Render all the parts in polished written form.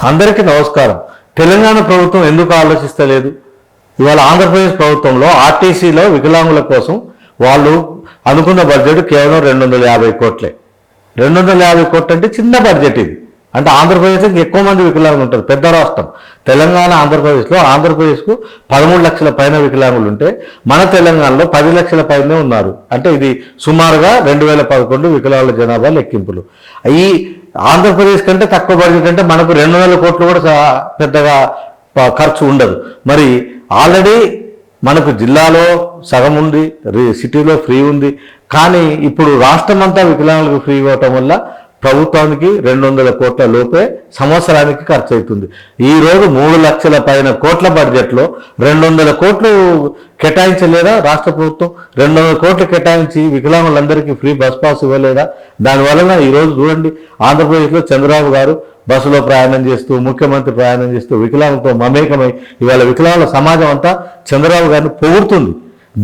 అందరికీ నమస్కారం. తెలంగాణ ప్రభుత్వం ఎందుకు ఆలోచిస్తలేదు? ఇవాళ ఆంధ్రప్రదేశ్ ప్రభుత్వంలో ఆర్టీసీలో వికలాంగుల కోసం వాళ్ళు అనుకున్న బడ్జెట్ కేవలం 250 కోట్లే. 250 కోట్లు అంటే చిన్న బడ్జెట్ ఇది. అంటే ఆంధ్రప్రదేశ్లో ఎక్కువ మంది వికలాంగులు ఉంటారు, పెద్ద రాష్ట్రం తెలంగాణ. ఆంధ్రప్రదేశ్కు 13 లక్షల పైన వికలాంగులు ఉంటే మన తెలంగాణలో 10 లక్షల పైనే ఉన్నారు. అంటే ఇది సుమారుగా 2011 వికలాంగుల జనాభా లెక్కింపులు. ఈ ఆంధ్రప్రదేశ్ కంటే తక్కువ బడ్జెట్ అంటే మనకు 200 కోట్లు కూడా పెద్దగా ఖర్చు ఉండదు. మరి ఆల్రెడీ మనకు జిల్లాలో సగం ఉంది, సిటీలో ఫ్రీ ఉంది. కానీ ఇప్పుడు రాష్ట్రం అంతా వికలాంగులకు ఫ్రీ ఇవ్వటం వల్ల ప్రభుత్వానికి 200 కోట్ల లోపే సంవత్సరానికి ఖర్చు అవుతుంది. ఈరోజు 3 లక్షల పైన కోట్ల బడ్జెట్లో 200 కోట్లు కేటాయించలేదా రాష్ట్ర ప్రభుత్వం? 200 కోట్లు కేటాయించి వికలాంగులందరికీ ఫ్రీ బస్ పాస్ ఇవ్వలేదా? దానివలన ఈరోజు చూడండి, ఆంధ్రప్రదేశ్లో చంద్రబాబు గారు బస్సులో ప్రయాణం చేస్తూ, ముఖ్యమంత్రి ప్రయాణం చేస్తూ వికలాంగులతో మమేకమై ఇవాళ వికలాంగుల సమాజం అంతా చంద్రబాబు గారిని పొగుడుతుంది.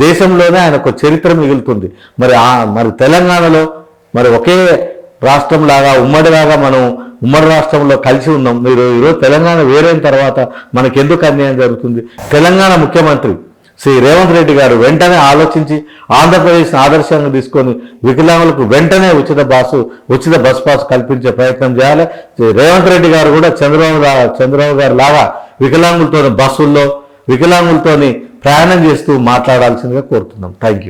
దేశంలోనే ఆయనకు చరిత్ర మిగులుతుంది. మరి తెలంగాణలో మరి ఒకే రాష్ట్రంలాగా ఉమ్మడిలాగా మనం ఉమ్మడి రాష్ట్రంలో కలిసి ఉన్నాం. మీరు ఈరోజు తెలంగాణ వేరైన తర్వాత మనకెందుకు అన్యాయం జరుగుతుంది? తెలంగాణ ముఖ్యమంత్రి శ్రీ రేవంత్ రెడ్డి గారు వెంటనే ఆలోచించి ఆంధ్రప్రదేశ్ ఆదర్శంగా తీసుకొని వికలాంగులకు వెంటనే ఉచిత బస్ పాస్ కల్పించే ప్రయత్నం చేయాలి. రేవంత్ రెడ్డి గారు కూడా చంద్రబాబు గారు లాగా వికలాంగులతో బస్సుల్లో వికలాంగులతోని ప్రయాణం చేస్తూ మాట్లాడాల్సిందిగా కోరుతున్నాం. Thank you.